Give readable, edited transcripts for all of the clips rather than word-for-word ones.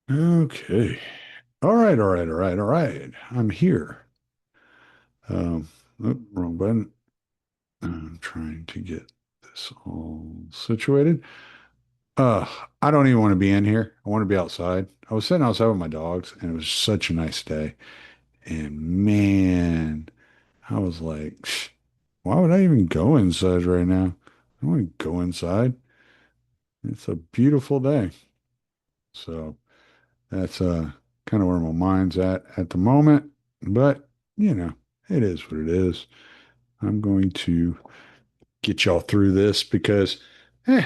Okay. All right, all right, all right, all right. I'm here. Wrong button. I'm trying to get this all situated. Uh, I don't even want to be in here. I want to be outside. I was sitting outside with my dogs, and it was such a nice day. And man, I was like, why would I even go inside right now? I don't want to go inside. It's a beautiful day. So that's kind of where my mind's at the moment. But, you know, it is what it is. I'm going to get y'all through this because eh,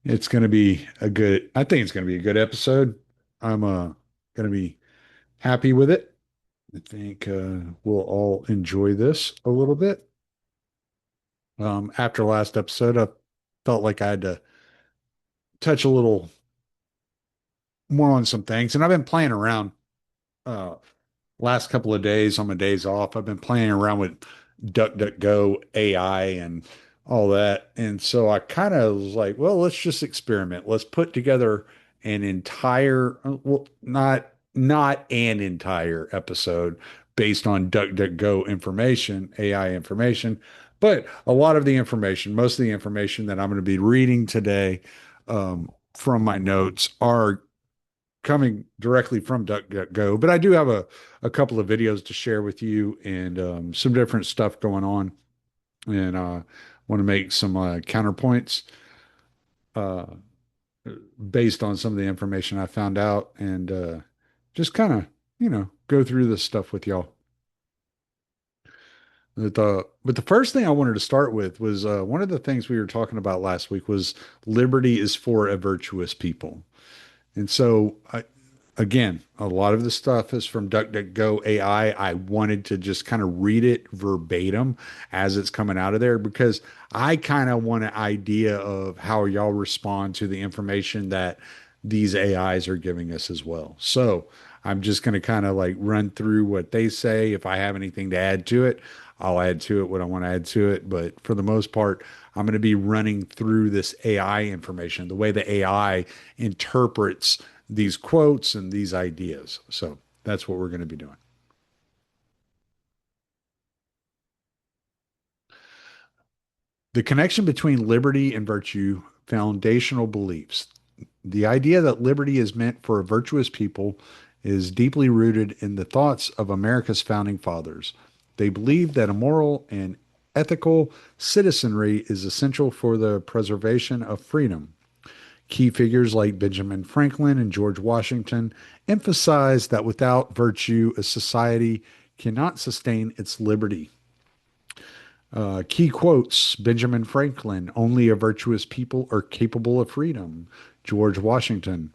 it's going to be I think it's going to be a good episode. I'm going to be happy with it. I think we'll all enjoy this a little bit. After last episode, I felt like I had to touch a little more on some things, and I've been playing around uh, last couple of days on my days off. I've been playing around with DuckDuckGo AI and all that. And so I kind of was like, well, let's just experiment. Let's put together an entire, well, not an entire episode based on DuckDuckGo information, AI information, but a lot of the information, most of the information that I'm going to be reading today from my notes are coming directly from DuckDuckGo, but I do have a couple of videos to share with you and some different stuff going on. And want to make some counterpoints uh, based on some of the information I found out and just kind of, go through this stuff with y'all. But the first thing I wanted to start with was one of the things we were talking about last week was liberty is for a virtuous people. And so, again, a lot of the stuff is from DuckDuckGo AI. I wanted to just kind of read it verbatim as it's coming out of there because I kind of want an idea of how y'all respond to the information that these AIs are giving us as well. So I'm just going to kind of like run through what they say. If I have anything to add to it, I'll add to it what I want to add to it. But for the most part, I'm going to be running through this AI information, the way the AI interprets these quotes and these ideas. So that's what we're going to be doing. The connection between liberty and virtue, foundational beliefs. The idea that liberty is meant for a virtuous people is deeply rooted in the thoughts of America's founding fathers. They believed that a moral and ethical citizenry is essential for the preservation of freedom. Key figures like Benjamin Franklin and George Washington emphasized that without virtue, a society cannot sustain its liberty. Key quotes: Benjamin Franklin, only a virtuous people are capable of freedom. George Washington,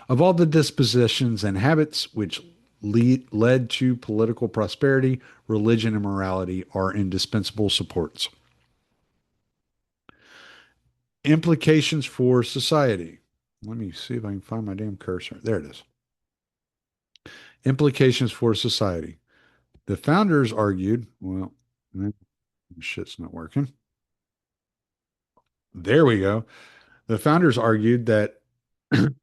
of all the dispositions and habits which led to political prosperity, religion and morality are indispensable supports. Implications for society. Let me see if I can find my damn cursor. There it is. Implications for society. The founders argued, well, shit's not working. There we go. The founders argued that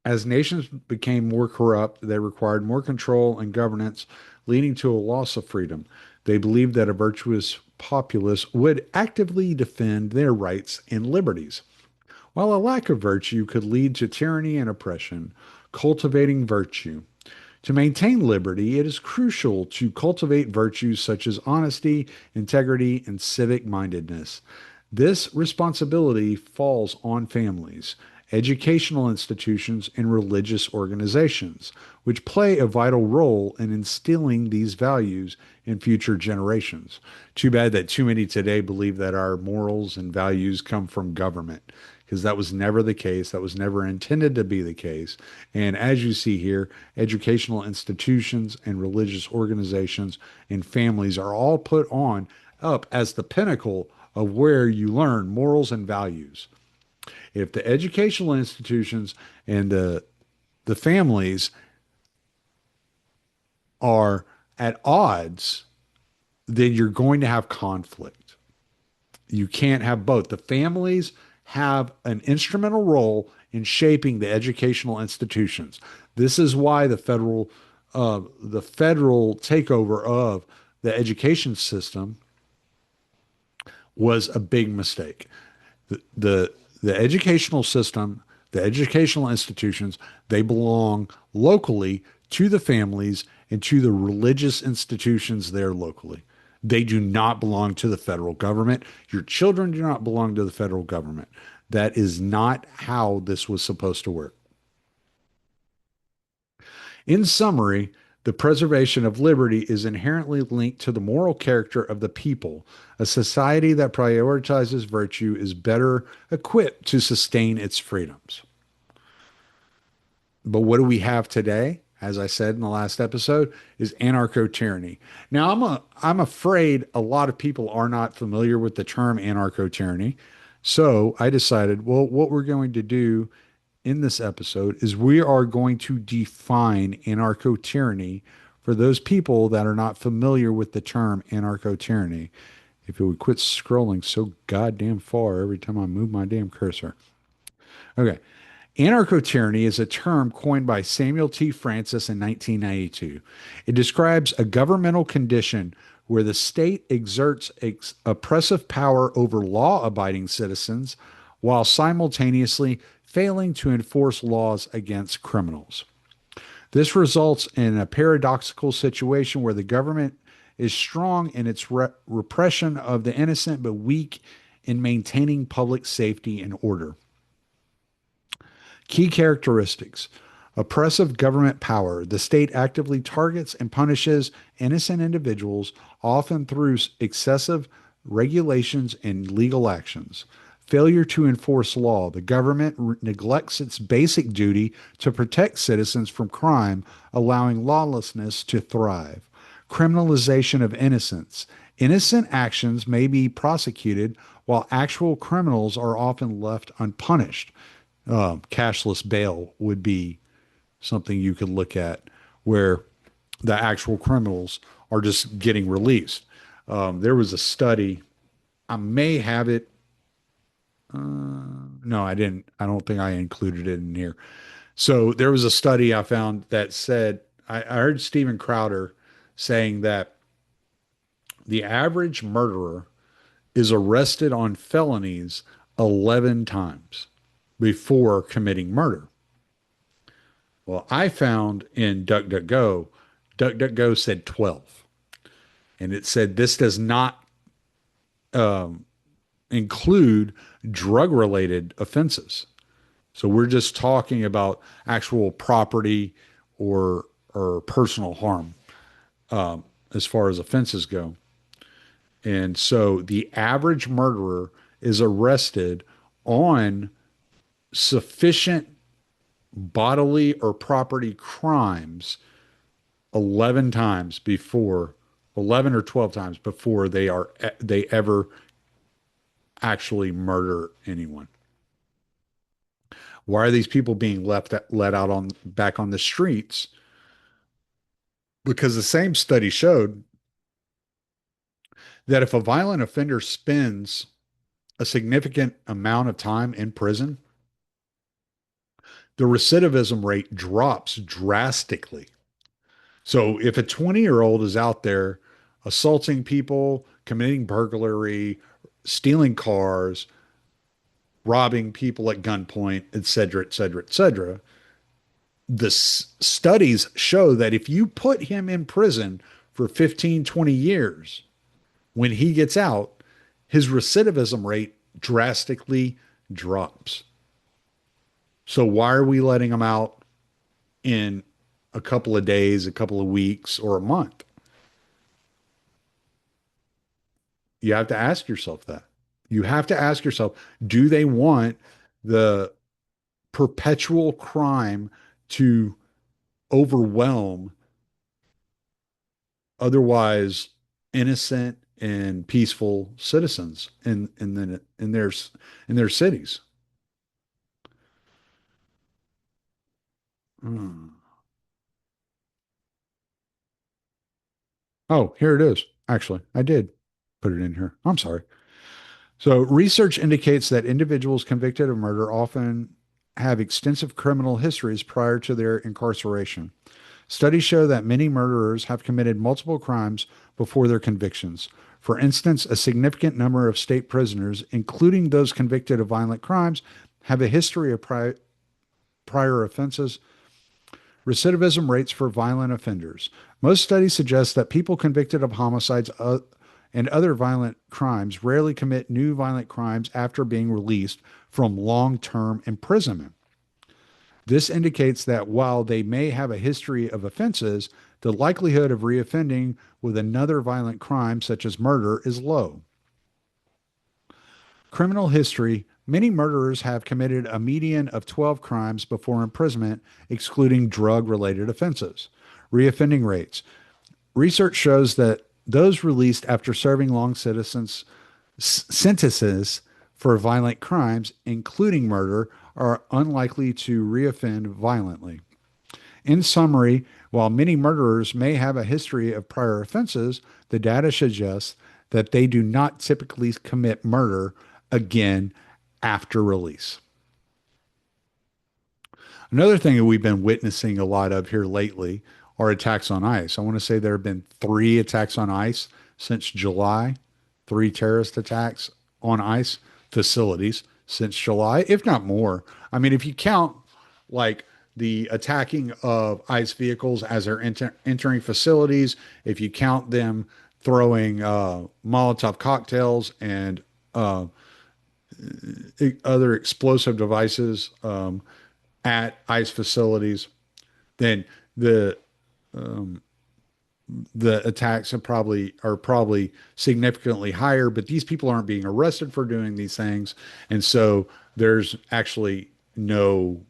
as nations became more corrupt, they required more control and governance, leading to a loss of freedom. They believed that a virtuous populace would actively defend their rights and liberties, while a lack of virtue could lead to tyranny and oppression. Cultivating virtue. To maintain liberty, it is crucial to cultivate virtues such as honesty, integrity, and civic mindedness. This responsibility falls on families, educational institutions, and religious organizations, which play a vital role in instilling these values in future generations. Too bad that too many today believe that our morals and values come from government, because that was never the case. That was never intended to be the case. And as you see here, educational institutions and religious organizations and families are all put on up as the pinnacle of where you learn morals and values. If the educational institutions and the families are at odds, then you're going to have conflict. You can't have both. The families have an instrumental role in shaping the educational institutions. This is why the federal takeover of the education system was a big mistake. The the educational system, the educational institutions, they belong locally to the families and to the religious institutions there locally. They do not belong to the federal government. Your children do not belong to the federal government. That is not how this was supposed to work. In summary, the preservation of liberty is inherently linked to the moral character of the people. A society that prioritizes virtue is better equipped to sustain its freedoms. But what do we have today? As I said in the last episode, is anarcho tyranny. Now, I'm afraid a lot of people are not familiar with the term anarcho tyranny. So I decided, well, what we're going to do in this episode is we are going to define anarcho tyranny for those people that are not familiar with the term anarcho tyranny. If it would quit scrolling so goddamn far every time I move my damn cursor. Okay. Anarcho tyranny is a term coined by Samuel T. Francis in 1992. It describes a governmental condition where the state exerts oppressive power over law abiding citizens while simultaneously failing to enforce laws against criminals. This results in a paradoxical situation where the government is strong in its repression of the innocent but weak in maintaining public safety and order. Key characteristics: oppressive government power. The state actively targets and punishes innocent individuals, often through excessive regulations and legal actions. Failure to enforce law. The government neglects its basic duty to protect citizens from crime, allowing lawlessness to thrive. Criminalization of innocence. Innocent actions may be prosecuted while actual criminals are often left unpunished. Cashless bail would be something you could look at where the actual criminals are just getting released. There was a study, I may have it. No, I didn't. I don't think I included it in here. So there was a study I found that said, I heard Steven Crowder saying that the average murderer is arrested on felonies 11 times before committing murder. Well, I found in DuckDuckGo, DuckDuckGo said 12. And it said this does not um, include drug related offenses. So we're just talking about actual property or personal harm as far as offenses go. And so the average murderer is arrested on sufficient bodily or property crimes 11 times before 11 or 12 times before they ever actually murder anyone. Why are these people being let out on back on the streets? Because the same study showed that if a violent offender spends a significant amount of time in prison, the recidivism rate drops drastically. So if a 20-year-old is out there assaulting people, committing burglary, stealing cars, robbing people at gunpoint, et cetera, et cetera, et cetera, the studies show that if you put him in prison for 15, 20 years, when he gets out, his recidivism rate drastically drops. So why are we letting him out in a couple of days, a couple of weeks, or a month? You have to ask yourself that. You have to ask yourself, do they want the perpetual crime to overwhelm otherwise innocent and peaceful citizens in their cities? Hmm. Oh, here it is. Actually, I did put it in here. I'm sorry. So, research indicates that individuals convicted of murder often have extensive criminal histories prior to their incarceration. Studies show that many murderers have committed multiple crimes before their convictions. For instance, a significant number of state prisoners, including those convicted of violent crimes, have a history of prior offenses. Recidivism rates for violent offenders. Most studies suggest that people convicted of homicides and other violent crimes rarely commit new violent crimes after being released from long term imprisonment. This indicates that while they may have a history of offenses, the likelihood of reoffending with another violent crime, such as murder, is low. Criminal history. Many murderers have committed a median of 12 crimes before imprisonment, excluding drug related offenses. Reoffending rates. Research shows that those released after serving long sentences for violent crimes, including murder, are unlikely to reoffend violently. In summary, while many murderers may have a history of prior offenses, the data suggests that they do not typically commit murder again after release. Another thing that we've been witnessing a lot of here lately are attacks on ICE. I want to say there have been three attacks on ICE since July, three terrorist attacks on ICE facilities since July, if not more. I mean, if you count like the attacking of ICE vehicles as they're entering facilities, if you count them throwing Molotov cocktails and other explosive devices at ICE facilities, then the the attacks are probably significantly higher. But these people aren't being arrested for doing these things, and so there's actually no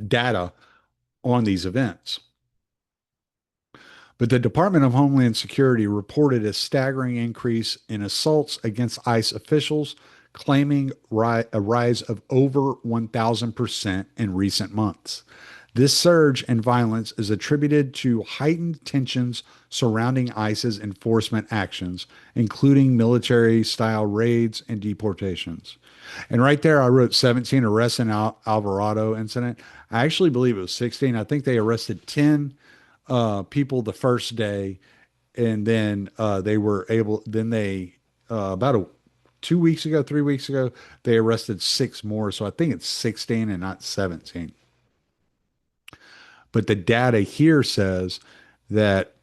data on these events. But the Department of Homeland Security reported a staggering increase in assaults against ICE officials, claiming a rise of over 1,000% in recent months. This surge in violence is attributed to heightened tensions surrounding ICE's enforcement actions, including military style raids and deportations. And right there, I wrote 17 arrests in Alvarado incident. I actually believe it was 16. I think they arrested 10 people the first day, and then they were able. Then they about 2 weeks ago, 3 weeks ago, they arrested six more. So I think it's 16 and not 17. But the data here says that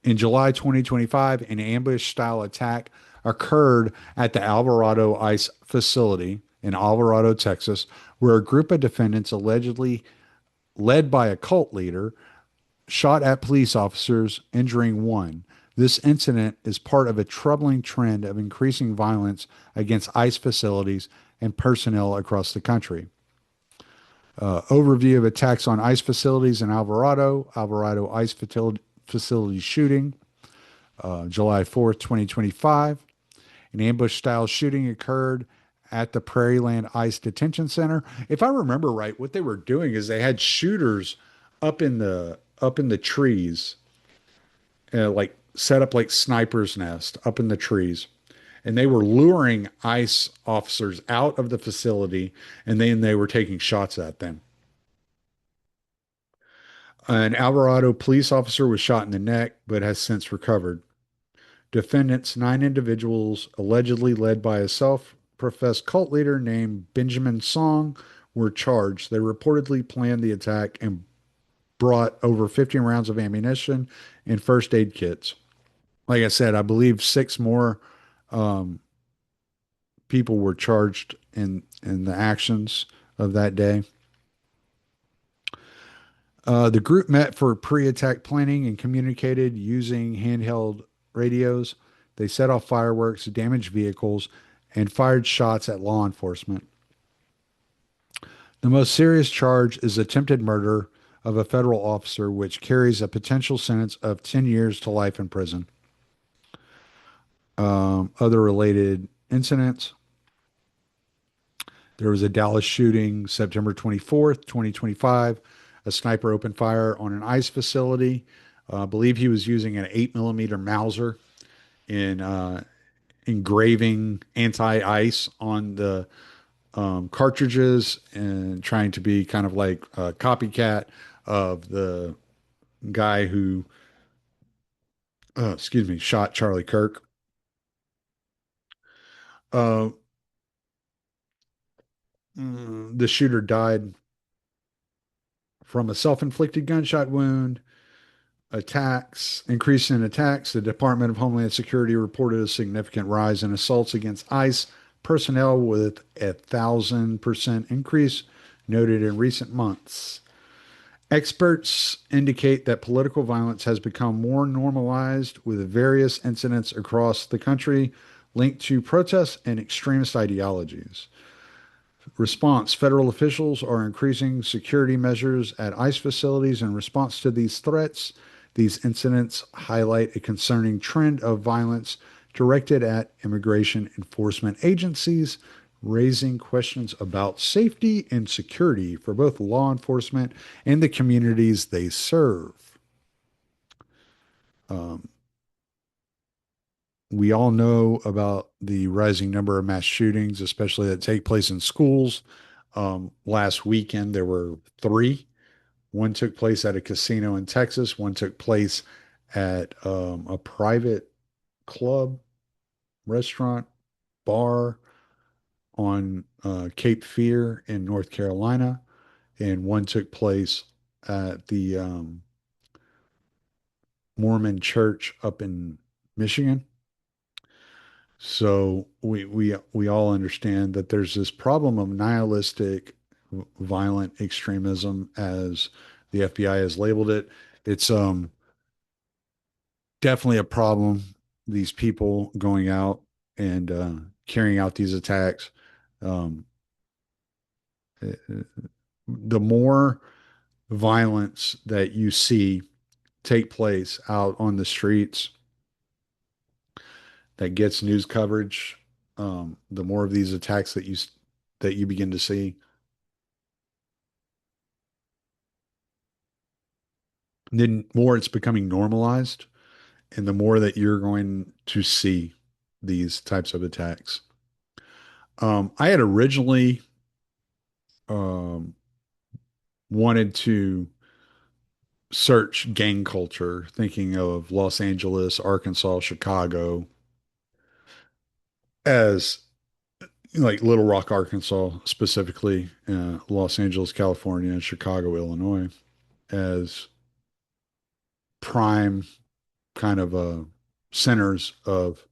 in July 2025, an ambush style attack occurred at the Alvarado ICE facility in Alvarado, Texas, where a group of defendants allegedly led by a cult leader shot at police officers, injuring one. This incident is part of a troubling trend of increasing violence against ICE facilities and personnel across the country. Overview of attacks on ICE facilities in Alvarado ICE facility shooting, July 4th, 2025. An ambush style shooting occurred at the Prairieland ICE Detention Center. If I remember right, what they were doing is they had shooters up in the trees, like set up like snipers' nest up in the trees, and they were luring ICE officers out of the facility, and then they were taking shots at them. An Alvarado police officer was shot in the neck, but has since recovered. Defendants, nine individuals allegedly led by a self-professed cult leader named Benjamin Song, were charged. They reportedly planned the attack and brought over 15 rounds of ammunition and first aid kits. Like I said, I believe six more um, people were charged in the actions of that day. The group met for pre-attack planning and communicated using handheld radios. They set off fireworks, damaged vehicles, and fired shots at law enforcement. The most serious charge is attempted murder of a federal officer, which carries a potential sentence of 10 years to life in prison. Other related incidents. There was a Dallas shooting September 24th, 2025. A sniper opened fire on an ICE facility. I believe he was using an 8 millimeter Mauser in engraving anti-ice on the cartridges and trying to be kind of like a copycat of the guy who, excuse me, shot Charlie Kirk. Uh, the shooter died from a self-inflicted gunshot wound. Attacks, increase in attacks. The Department of Homeland Security reported a significant rise in assaults against ICE personnel with 1,000% increase noted in recent months. Experts indicate that political violence has become more normalized with various incidents across the country linked to protests and extremist ideologies. Response: federal officials are increasing security measures at ICE facilities in response to these threats. These incidents highlight a concerning trend of violence directed at immigration enforcement agencies, raising questions about safety and security for both law enforcement and the communities they serve. Um, we all know about the rising number of mass shootings, especially that take place in schools. Last weekend, there were three. One took place at a casino in Texas. One took place at a private club, restaurant, bar on Cape Fear in North Carolina. And one took place at the Mormon church up in Michigan. So we all understand that there's this problem of nihilistic violent extremism, as the FBI has labeled it. It's definitely a problem. These people going out and carrying out these attacks. Um, the more violence that you see take place out on the streets that gets news coverage, the more of these attacks that you begin to see, then more it's becoming normalized, and the more that you're going to see these types of attacks. I had originally um, wanted to search gang culture, thinking of Los Angeles, Arkansas, Chicago as like Little Rock, Arkansas, specifically, Los Angeles, California, and Chicago, Illinois, as prime kind of centers of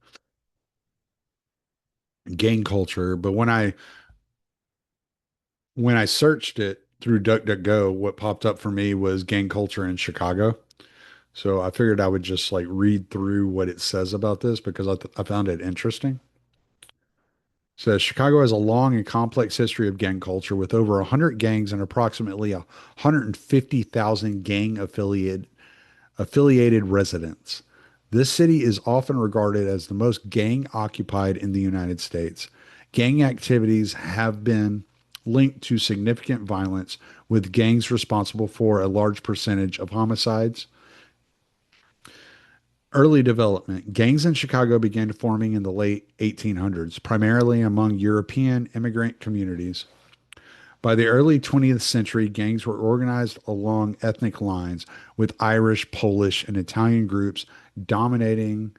gang culture. But when I searched it through DuckDuckGo, what popped up for me was gang culture in Chicago. So I figured I would just like read through what it says about this because I found it interesting. It says Chicago has a long and complex history of gang culture with over 100 gangs and approximately 150,000 gang affiliated residents. This city is often regarded as the most gang occupied in the United States. Gang activities have been linked to significant violence, with gangs responsible for a large percentage of homicides. Early development. Gangs in Chicago began forming in the late 1800s, primarily among European immigrant communities. By the early 20th century, gangs were organized along ethnic lines, with Irish, Polish, and Italian groups dominating.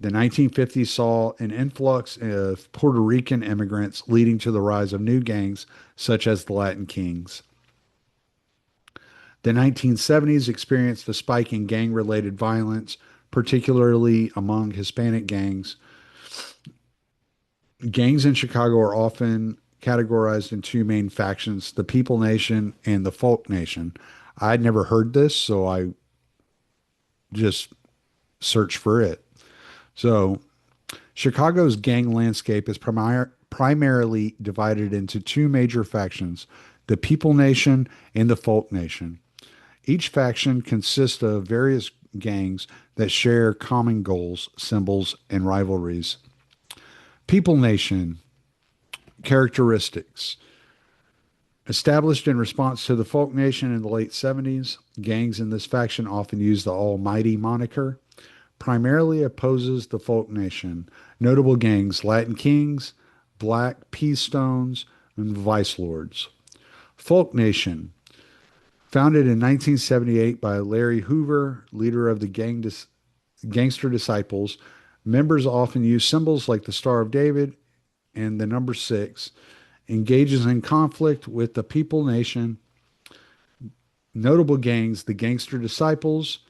The 1950s saw an influx of Puerto Rican immigrants, leading to the rise of new gangs such as the Latin Kings. The 1970s experienced a spike in gang related violence, particularly among Hispanic gangs. Gangs in Chicago are often categorized in two main factions: the People Nation and the Folk Nation. I'd never heard this, so I just searched for it. So, Chicago's gang landscape is primarily divided into two major factions: the People Nation and the Folk Nation. Each faction consists of various gangs that share common goals, symbols, and rivalries. People Nation characteristics. Established in response to the Folk Nation in the late 70s, gangs in this faction often use the Almighty moniker, primarily opposes the Folk Nation. Notable gangs: Latin Kings, Black Peace Stones, and Vice Lords. Folk Nation, founded in 1978 by Larry Hoover, leader of the Gangster Disciples. Members often use symbols like the Star of David and the number six, engages in conflict with the People Nation. Notable gangs, the Gangster Disciples,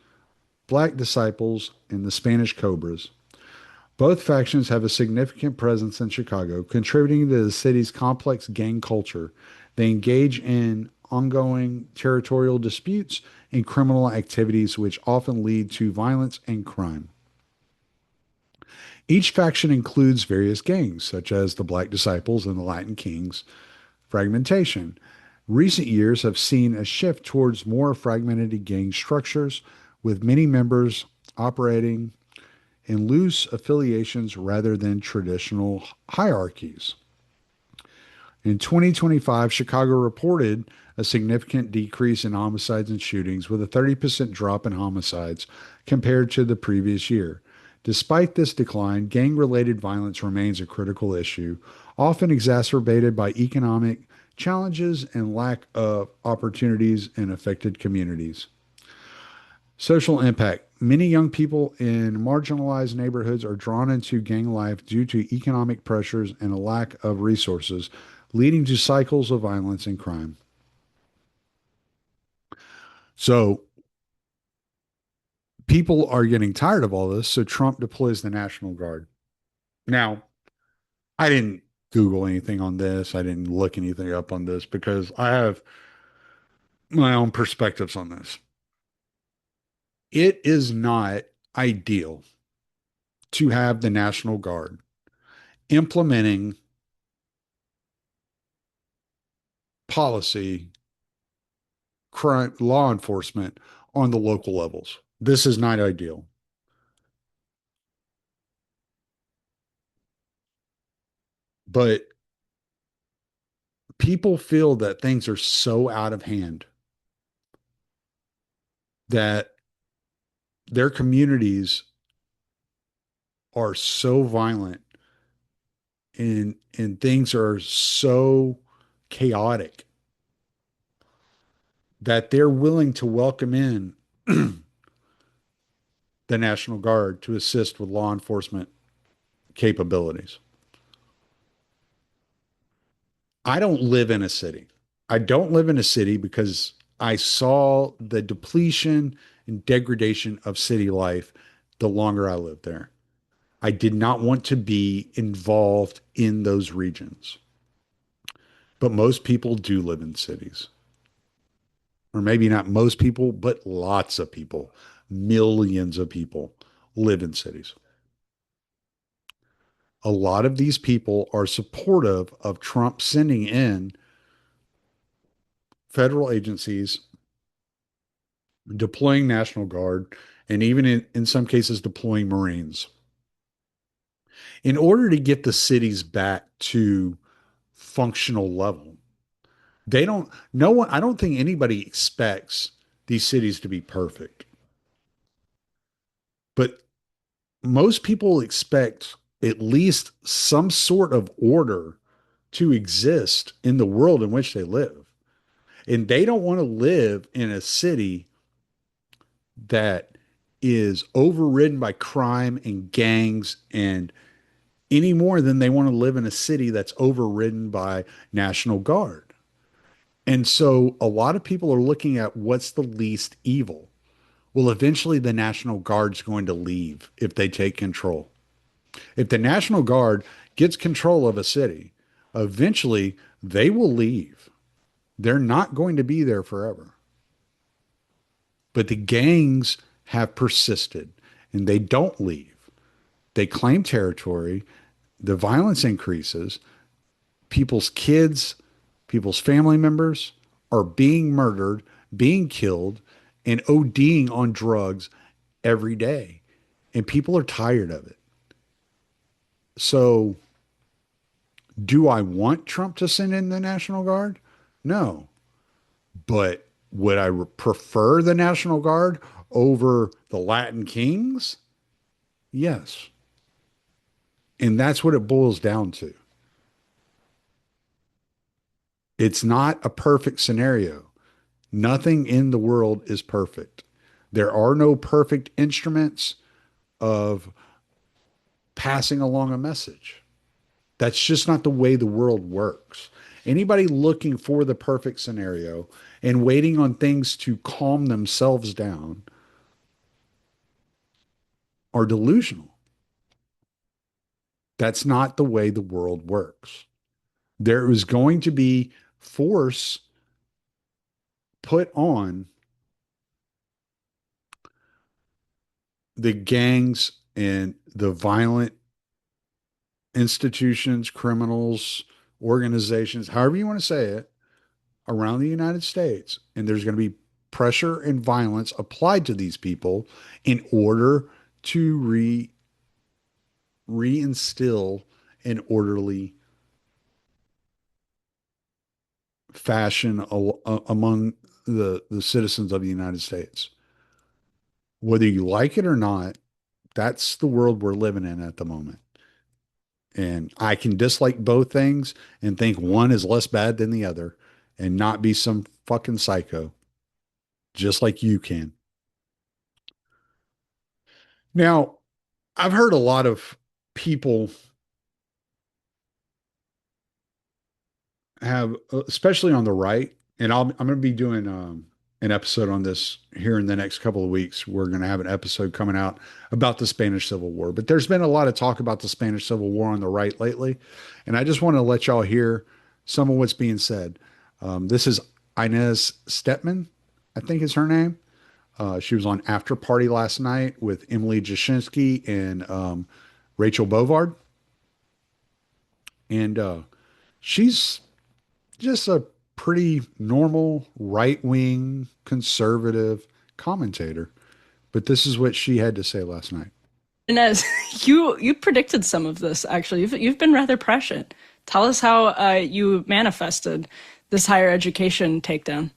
Black Disciples, and the Spanish Cobras. Both factions have a significant presence in Chicago, contributing to the city's complex gang culture. They engage in ongoing territorial disputes and criminal activities, which often lead to violence and crime. Each faction includes various gangs, such as the Black Disciples and the Latin Kings. Fragmentation. Recent years have seen a shift towards more fragmented gang structures, with many members operating in loose affiliations rather than traditional hierarchies. In 2025, Chicago reported a significant decrease in homicides and shootings, with a 30% drop in homicides compared to the previous year. Despite this decline, gang related violence remains a critical issue, often exacerbated by economic challenges and lack of opportunities in affected communities. Social impact. Many young people in marginalized neighborhoods are drawn into gang life due to economic pressures and a lack of resources, leading to cycles of violence and crime. So, people are getting tired of all this, so Trump deploys the National Guard. Now, I didn't Google anything on this. I didn't look anything up on this because I have my own perspectives on this. It is not ideal to have the National Guard implementing policy, crime, law enforcement on the local levels. This is not ideal. But people feel that things are so out of hand that their communities are so violent and things are so chaotic that they're willing to welcome in the National Guard to assist with law enforcement capabilities. I don't live in a city. I don't live in a city because I saw the depletion and degradation of city life the longer I lived there. I did not want to be involved in those regions. But most people do live in cities. Or maybe not most people, but lots of people, millions of people live in cities. A lot of these people are supportive of Trump sending in federal agencies, deploying National Guard, and even in some cases, deploying Marines in order to get the cities back to functional level. They don't, no one, I don't think anybody expects these cities to be perfect, but most people expect at least some sort of order to exist in the world in which they live. And they don't want to live in a city that is overridden by crime and gangs and any more than they want to live in a city that's overridden by National Guard. And so a lot of people are looking at what's the least evil. Well, eventually the National Guard's going to leave if they take control. If the National Guard gets control of a city, eventually they will leave. They're not going to be there forever. But the gangs have persisted and they don't leave. They claim territory. The violence increases. People's kids, people's family members are being murdered, being killed, and ODing on drugs every day. And people are tired of it. So, do I want Trump to send in the National Guard? No. But would I prefer the National Guard over the Latin Kings? Yes. And that's what it boils down to. It's not a perfect scenario. Nothing in the world is perfect. There are no perfect instruments of passing along a message. That's just not the way the world works. Anybody looking for the perfect scenario and waiting on things to calm themselves down are delusional. That's not the way the world works. There is going to be force put on the gangs and the violent institutions, criminals, organizations, however you want to say it, around the United States. And there's going to be pressure and violence applied to these people in order to reinstill an orderly fashion among the citizens of the United States. Whether you like it or not, that's the world we're living in at the moment. And I can dislike both things and think one is less bad than the other and not be some fucking psycho, just like you can. Now, I've heard a lot of people have, especially on the right, and I'm going to be doing an episode on this here in the next couple of weeks. We're going to have an episode coming out about the Spanish Civil War, but there's been a lot of talk about the Spanish Civil War on the right lately, and I just want to let y'all hear some of what's being said. This is Inez Stepman, I think is her name. She was on After Party last night with Emily Jashinsky and Rachel Bovard, and she's just a pretty normal right wing conservative commentator. But this is what she had to say last night. Inez, you predicted some of this actually. You've been rather prescient. Tell us how you manifested this higher education takedown.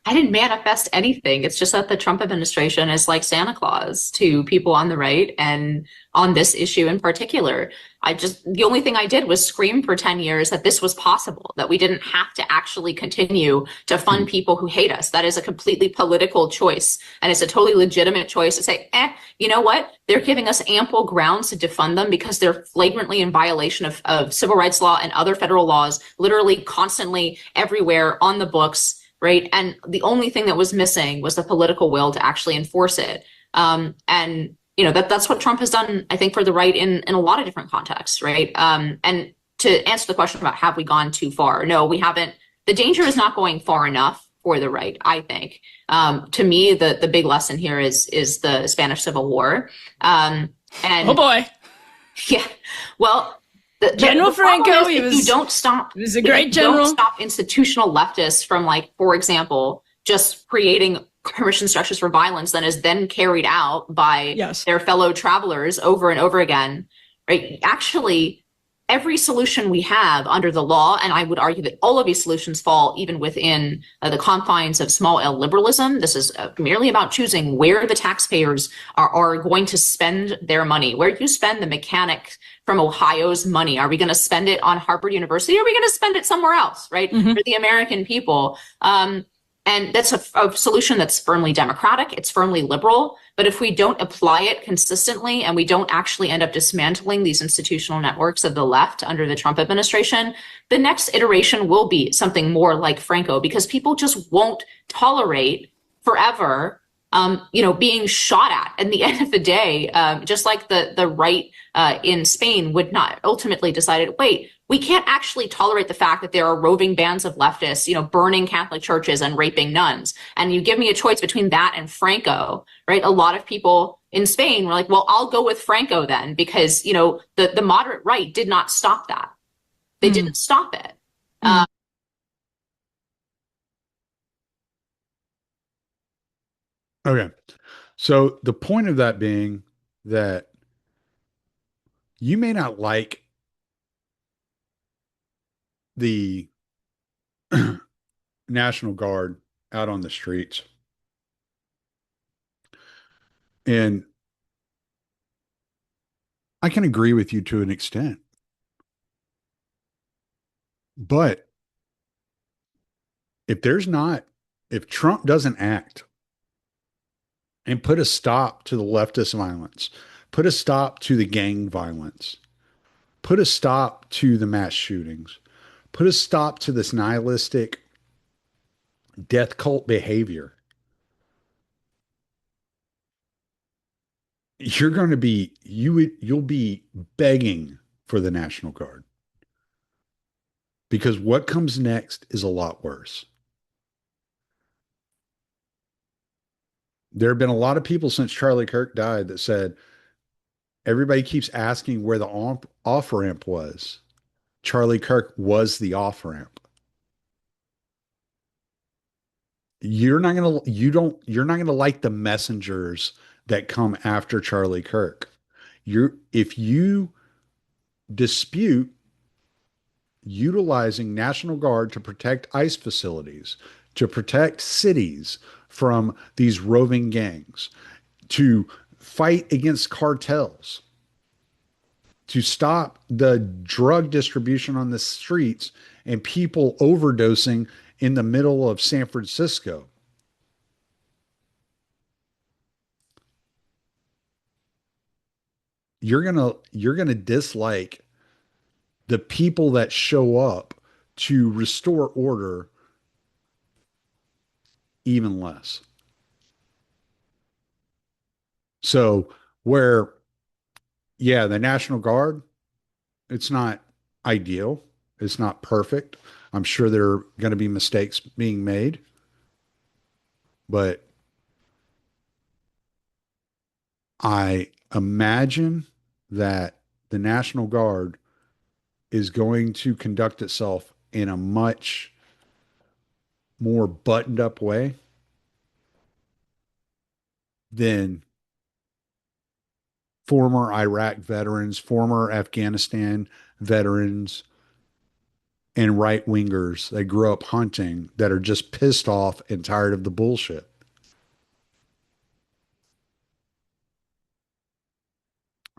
I didn't manifest anything. It's just that the Trump administration is like Santa Claus to people on the right and on this issue in particular. The only thing I did was scream for 10 years that this was possible, that we didn't have to actually continue to fund people who hate us. That is a completely political choice. And it's a totally legitimate choice to say, you know what? They're giving us ample grounds to defund them because they're flagrantly in violation of civil rights law and other federal laws, literally constantly everywhere on the books. Right. And the only thing that was missing was the political will to actually enforce it. And, you know, that's what Trump has done, I think, for the right in a lot of different contexts. Right. And to answer the question about have we gone too far? No, we haven't. The danger is not going far enough for the right, I think. To me, the big lesson here is the Spanish Civil War. And oh, boy. Yeah. Well, General Franco, you don't stop. He was a great general. Don't stop institutional leftists from, like, for example, just creating permission structures for violence that is then carried out by their fellow travelers over and over again. Right? Actually, every solution we have under the law, and I would argue that all of these solutions fall even within the confines of small L liberalism. This is merely about choosing where the taxpayers are going to spend their money. Where do you spend the mechanic from Ohio's money? Are we going to spend it on Harvard University? Or are we going to spend it somewhere else, right? Mm-hmm. For the American people. And that's a solution that's firmly democratic. It's firmly liberal. But if we don't apply it consistently and we don't actually end up dismantling these institutional networks of the left under the Trump administration, the next iteration will be something more like Franco, because people just won't tolerate forever being shot at. At the end of the day, just like the right in Spain would not ultimately decided, wait, we can't actually tolerate the fact that there are roving bands of leftists, burning Catholic churches and raping nuns. And you give me a choice between that and Franco, right? A lot of people in Spain were like, well, I'll go with Franco then, because, the moderate right did not stop that. They didn't stop it. Okay. So the point of that being that you may not like the National Guard out on the streets. And I can agree with you to an extent. But if there's not, if Trump doesn't act and put a stop to the leftist violence, put a stop to the gang violence, put a stop to the mass shootings, put a stop to this nihilistic death cult behavior, you're going to be you'll be begging for the National Guard because what comes next is a lot worse. There have been a lot of people since Charlie Kirk died that said everybody keeps asking where the off ramp was. Charlie Kirk was the off ramp. You're not gonna like the messengers that come after Charlie Kirk. If you dispute utilizing National Guard to protect ICE facilities, to protect cities from these roving gangs, to fight against cartels, to stop the drug distribution on the streets and people overdosing in the middle of San Francisco. You're going to dislike the people that show up to restore order even less. So, where, yeah, the National Guard, it's not ideal, it's not perfect. I'm sure there are going to be mistakes being made, but I imagine that the National Guard is going to conduct itself in a much more buttoned up way than former Iraq veterans, former Afghanistan veterans, and right wingers that grew up hunting that are just pissed off and tired of the bullshit.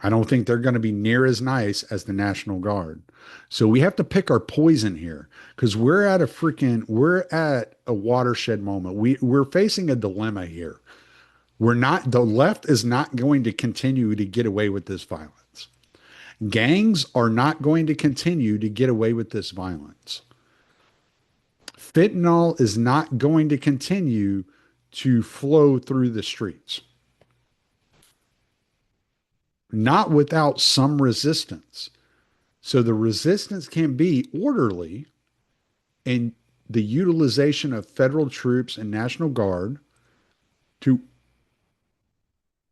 I don't think they're going to be near as nice as the National Guard. So we have to pick our poison here because we're at a watershed moment. We're facing a dilemma here. The left is not going to continue to get away with this violence. Gangs are not going to continue to get away with this violence. Fentanyl is not going to continue to flow through the streets. Not without some resistance. So the resistance can be orderly in the utilization of federal troops and National Guard to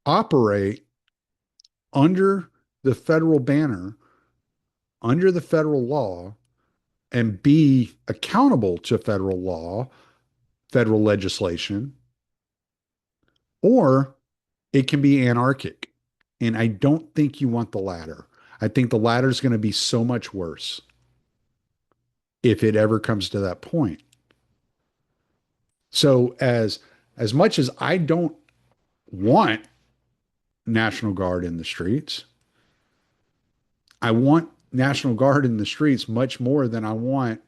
operate under the federal banner, under the federal law, and be accountable to federal law, federal legislation, or it can be anarchic. And I don't think you want the latter. I think the latter is going to be so much worse if it ever comes to that point. So as much as I don't want National Guard in the streets, I want National Guard in the streets much more than I want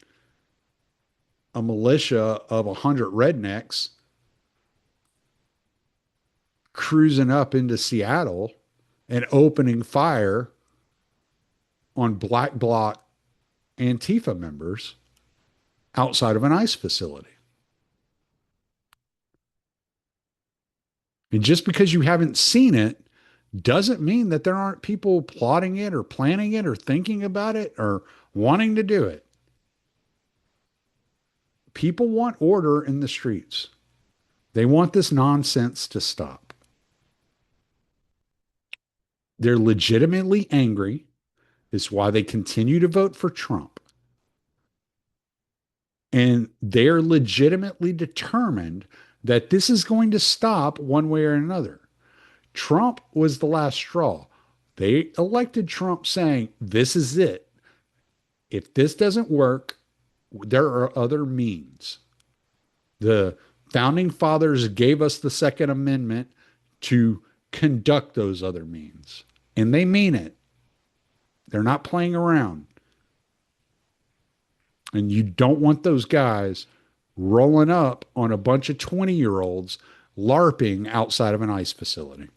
a militia of 100 rednecks cruising up into Seattle and opening fire on black bloc Antifa members outside of an ICE facility. And just because you haven't seen it doesn't mean that there aren't people plotting it or planning it or thinking about it or wanting to do it. People want order in the streets. They want this nonsense to stop. They're legitimately angry. It's why they continue to vote for Trump. And they're legitimately determined that this is going to stop one way or another. Trump was the last straw. They elected Trump saying, this is it. If this doesn't work, there are other means. The founding fathers gave us the Second Amendment to conduct those other means. And they mean it. They're not playing around. And you don't want those guys rolling up on a bunch of 20-year-olds LARPing outside of an ice facility.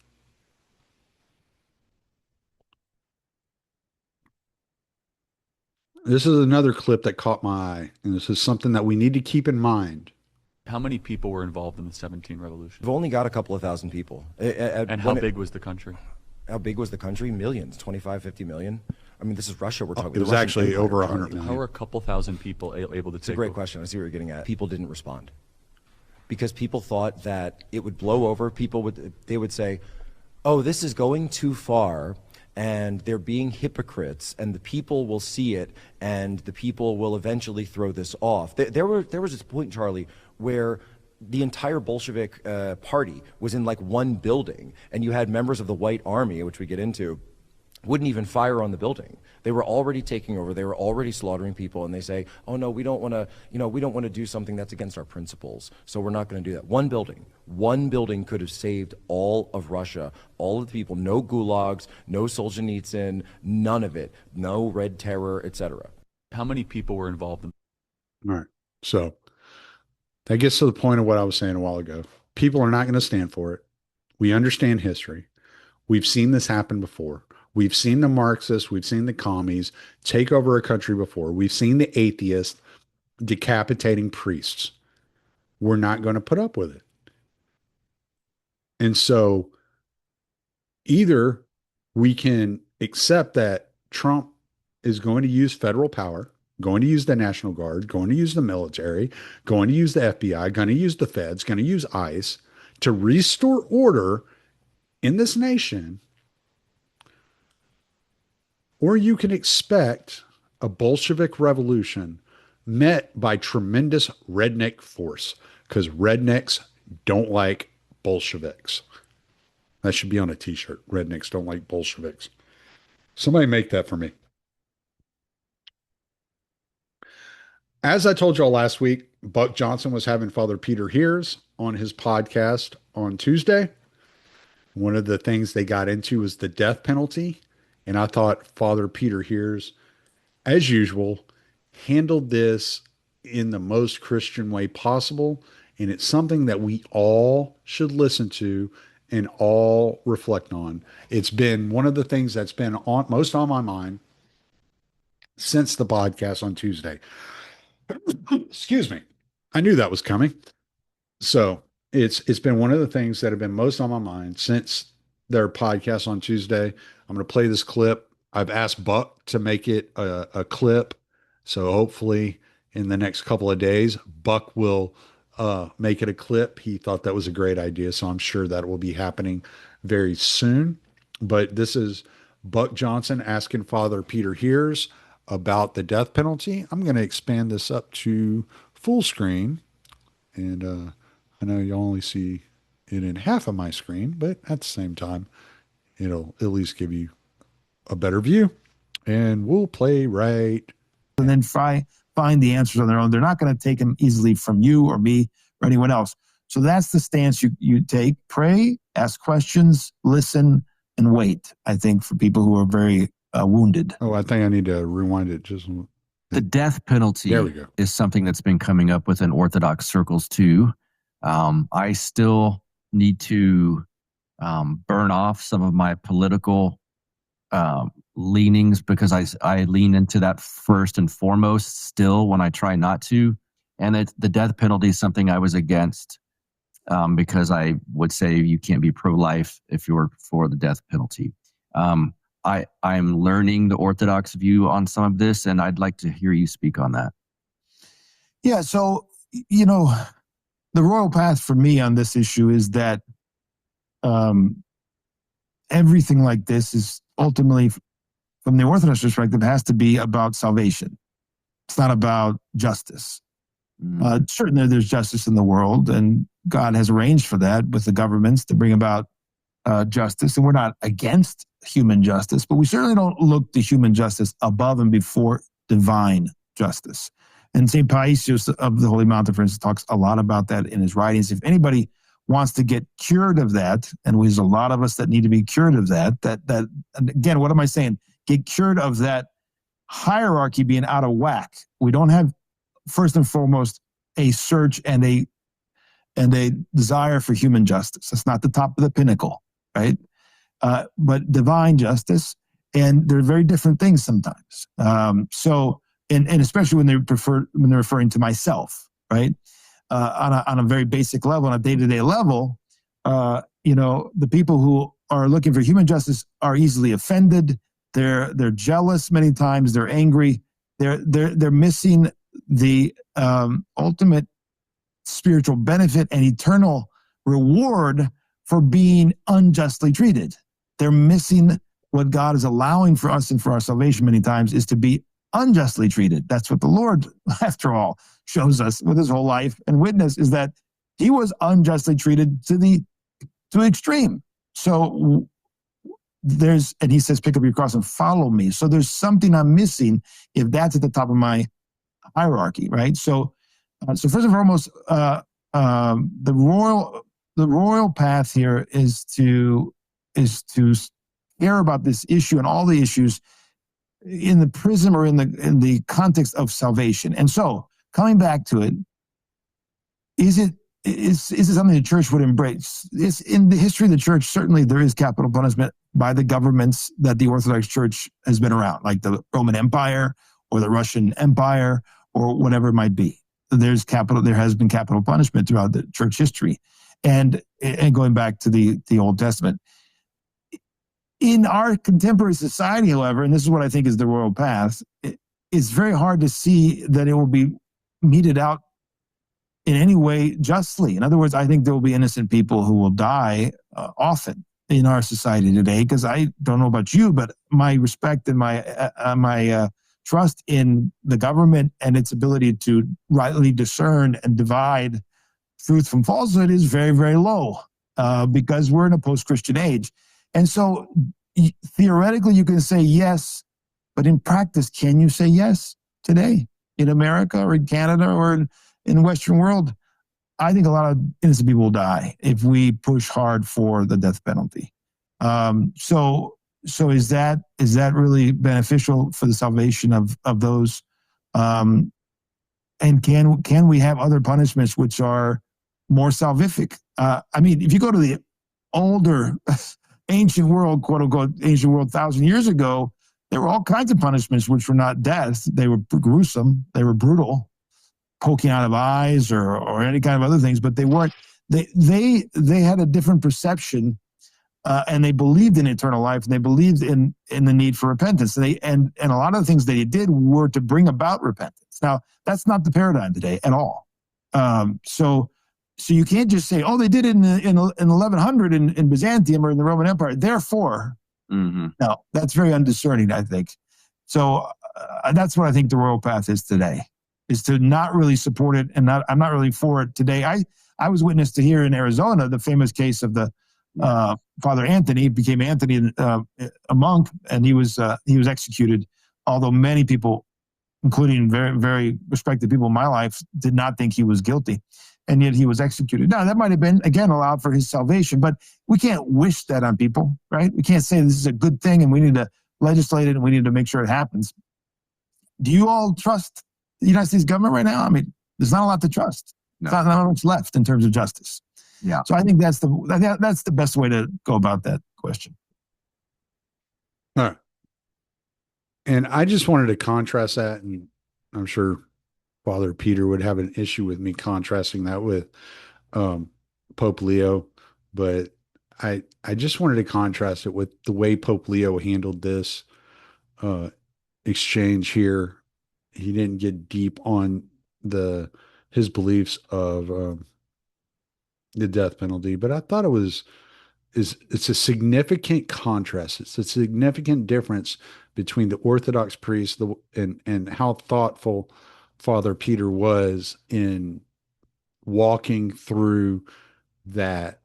This is another clip that caught my eye, and this is something that we need to keep in mind. How many people were involved in the 17 revolution? We've only got a couple of thousand people. And how big was the country? How big was the country? Millions, 25, 50 million. I mean, this is Russia we're talking about. It was actually over 100 million. How are a couple thousand people able to take It's a great question. I see what you're getting at. People didn't respond because people thought that it would blow over. They would say, oh, this is going too far, and they're being hypocrites, and the people will see it, and the people will eventually throw this off. There was this point, Charlie, where the entire Bolshevik party was in like one building, and you had members of the White Army, which we get into, wouldn't even fire on the building. They were already taking over. They were already slaughtering people, and they say, "Oh no, we don't want to do something that's against our principles. So we're not going to do that." One building could have saved all of Russia, all of the people. No gulags, no Solzhenitsyn, none of it. No Red Terror, etc. How many people were involved in? All right, so that gets to the point of what I was saying a while ago. People are not going to stand for it. We understand history. We've seen this happen before. We've seen the Marxists, we've seen the commies take over a country before. We've seen the atheists decapitating priests. We're not going to put up with it. And so either we can accept that Trump is going to use federal power, going to use the National Guard, going to use the military, going to use the FBI, going to use the feds, going to use ICE to restore order in this nation. Or you can expect a Bolshevik revolution met by tremendous redneck force, because rednecks don't like Bolsheviks. That should be on a t-shirt. Rednecks don't like Bolsheviks. Somebody make that for me. As I told y'all last week, Buck Johnson was having Father Peter Hears on his podcast on Tuesday. One of the things they got into was the death penalty. And I thought Father Peter Hears, as usual, handled this in the most Christian way possible. And it's something that we all should listen to and all reflect on. It's been one of the things that's been most on my mind since the podcast on Tuesday. Excuse me. I knew that was coming. So it's been one of the things that have been most on my mind since their podcast on Tuesday. I'm going to play this clip. I've asked Buck to make it a clip. So hopefully in the next couple of days, Buck will make it a clip. He thought that was a great idea. So I'm sure that will be happening very soon. But this is Buck Johnson asking Father Peter Hears about the death penalty. I'm going to expand this up to full screen. And I know you only see it in half of my screen, but at the same time, it'll at least give you a better view. And we'll play right. And then find the answers on their own. They're not going to take them easily from you or me or anyone else. So that's the stance you take. Pray, ask questions, listen, and wait, I think, for people who are very wounded. Oh, I think I need to rewind it just. The death penalty is something that's been coming up within Orthodox circles too. I still need to burn off some of my political leanings, because I lean into that first and foremost still when I try not to. And the death penalty is something I was against, because I would say you can't be pro-life if you're for the death penalty. I'm learning the Orthodox view on some of this, and I'd like to hear you speak on that. Yeah, so, the royal path for me on this issue is that everything like this is ultimately, from the Orthodox perspective, has to be about salvation. It's not about justice. Certainly there's justice in the world, and God has arranged for that with the governments to bring about justice. And we're not against human justice, but we certainly don't look to human justice above and before divine justice. And St. Paisios of the Holy Mountain, for instance, talks a lot about that in his writings. If anybody wants to get cured of that, and there's a lot of us that need to be cured of that, again, what am I saying? Get cured of that hierarchy being out of whack. We don't have, first and foremost, a search and a desire for human justice. It's not the top of the pinnacle, right? But divine justice, and they're very different things sometimes. And especially when they're referring to myself, right? On a very basic level, on a day-to-day level, the people who are looking for human justice are easily offended. They're jealous many times. They're angry. They're missing the ultimate spiritual benefit and eternal reward for being unjustly treated. They're missing what God is allowing for us and for our salvation many times is to be unjustly treated. That's what the Lord, after all, shows us with his whole life and witness is that he was unjustly treated to the extreme. So and he says, pick up your cross and follow me. So there's something I'm missing if that's at the top of my hierarchy, right? So first and foremost, the royal path here is to care about this issue and all the issues in the prism or in the context of salvation. And so, coming back to it, is it something the church would embrace? In the history of the church, certainly there is capital punishment by the governments that the Orthodox Church has been around, like the Roman Empire or the Russian Empire or whatever it might be. There has been capital punishment throughout the church history, and going back to the Old Testament. In our contemporary society, however, and this is what I think is the royal path, it's very hard to see that it will be meted out in any way justly. In other words, I think there will be innocent people who will die often in our society today, because I don't know about you, but my respect and my trust in the government and its ability to rightly discern and divide truth from falsehood is very, very low because we're in a post-Christian age. And so theoretically you can say yes, but in practice, can you say yes today in America or in Canada or in the Western world? I think a lot of innocent people will die if we push hard for the death penalty. So is that really beneficial for the salvation of those? And can we have other punishments which are more salvific? I mean, if you go to the older ancient world, quote unquote, ancient world 1,000 years ago, there were all kinds of punishments which were not death. They were gruesome. They were brutal, poking out of eyes or any kind of other things, but they weren't. They had a different perception, and they believed in eternal life, and they believed in the need for repentance. And a lot of the things they did were to bring about repentance. Now, that's not the paradigm today at all. So you can't just say, oh, they did it in 1100 in Byzantium or in the Roman Empire. Therefore, no, that's very undiscerning, I think. So that's what I think the royal path is today, is to not really support it, and I'm not really for it today. I was witness to here in Arizona, the famous case of the Father Anthony, became Anthony, a monk, and he was executed, although many people, including very, very respected people in my life, did not think he was guilty. And yet he was executed. Now, that might have been, again, allowed for his salvation, but we can't wish that on people, right? We can't say this is a good thing and we need to legislate it and we need to make sure it happens. Do you all trust the United States government right now? I mean, there's not a lot to trust. No. There's not much left in terms of justice. Yeah. So I think that's the best way to go about that question. All right. And I just wanted to contrast that, and I'm sure Father Peter would have an issue with me contrasting that with Pope Leo, but I just wanted to contrast it with the way Pope Leo handled this exchange here. He didn't get deep on his beliefs of the death penalty, but I thought it's a significant contrast. It's a significant difference between the Orthodox priest and how thoughtful Father Peter was in walking through that,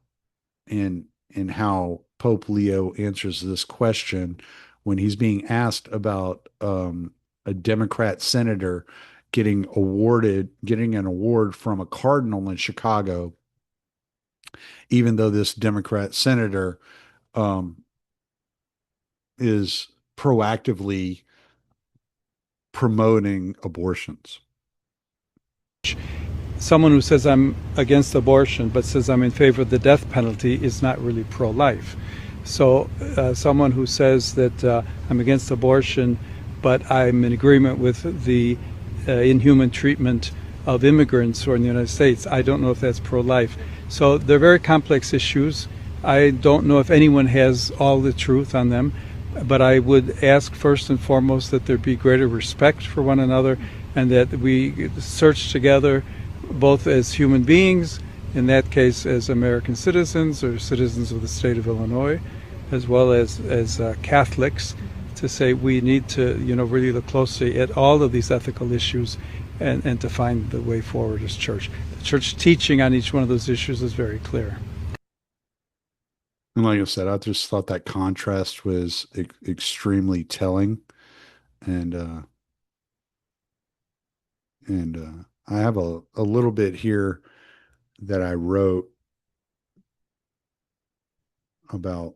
and how Pope Leo answers this question when he's being asked about a Democrat senator getting an award from a cardinal in Chicago, even though this Democrat senator is proactively promoting abortions. someone who says I'm against abortion but says I'm in favor of the death penalty is not really pro-life. So someone who says that I'm against abortion but I'm in agreement with the inhuman treatment of immigrants who are in the United States, I don't know if that's pro-life. So they're very complex issues. I don't know if anyone has all the truth on them, but I would ask first and foremost that there be greater respect for one another and that we search together both as human beings, in that case as American citizens or citizens of the state of Illinois, as well as Catholics, to say we need to really look closely at all of these ethical issues and to find the way forward as church. The church teaching on each one of those issues is very clear. And like I said, I just thought that contrast was extremely telling. And I have a little bit here that I wrote about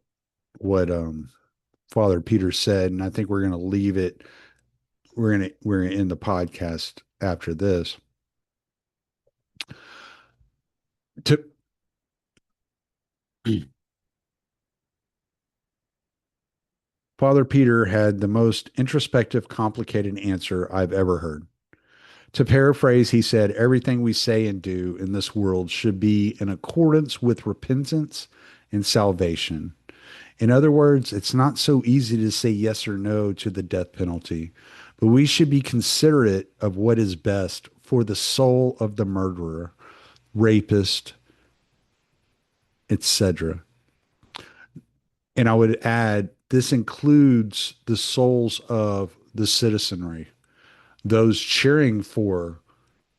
what Father Peter said, and I think we're going to leave it. We're gonna end the podcast after this. To Father Peter had the most introspective, complicated answer I've ever heard. To paraphrase, he said, everything we say and do in this world should be in accordance with repentance and salvation. In other words, it's not so easy to say yes or no to the death penalty, but we should be considerate of what is best for the soul of the murderer, rapist, etc. And I would add, this includes the souls of the citizenry, those cheering for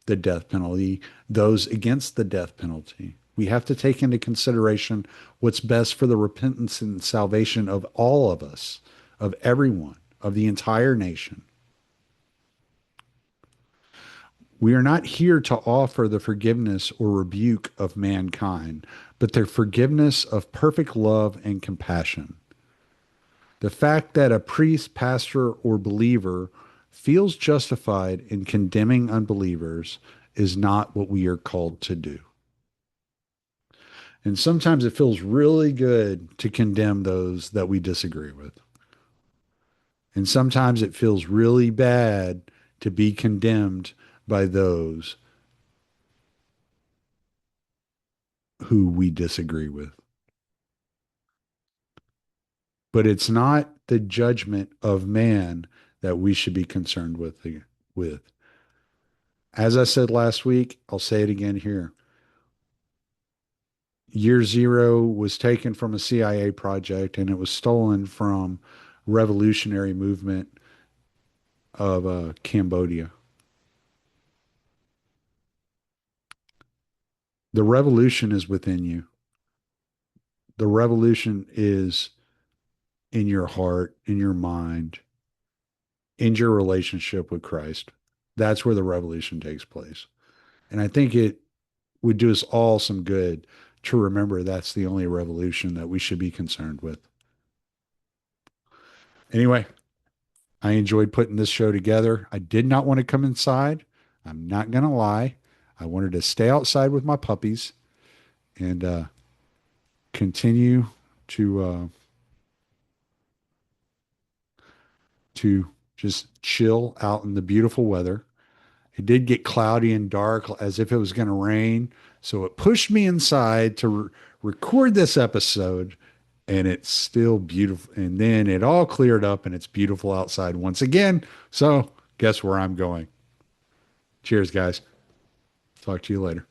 the death penalty, those against the death penalty. We have to take into consideration what's best for the repentance and salvation of all of us, of everyone, of the entire nation. We are not here to offer the forgiveness or rebuke of mankind, but the forgiveness of perfect love and compassion. The fact that a priest, pastor, or believer feels justified in condemning unbelievers is not what we are called to do. And sometimes it feels really good to condemn those that we disagree with. And sometimes it feels really bad to be condemned by those who we disagree with. But it's not the judgment of man that we should be concerned with. As I said last week, I'll say it again here. Year Zero was taken from a CIA project and it was stolen from revolutionary movement of Cambodia. The revolution is within you. The revolution is in your heart, in your mind, in your relationship with Christ. That's where the revolution takes place. And I think it would do us all some good to remember that's the only revolution that we should be concerned with. Anyway, I enjoyed putting this show together. I did not want to come inside. I'm not going to lie. I wanted to stay outside with my puppies and continue to just chill out in the beautiful weather. It did get cloudy and dark as if it was going to rain. So it pushed me inside to record this episode, and it's still beautiful. And then it all cleared up and it's beautiful outside once again. So guess where I'm going? Cheers, guys. Talk to you later.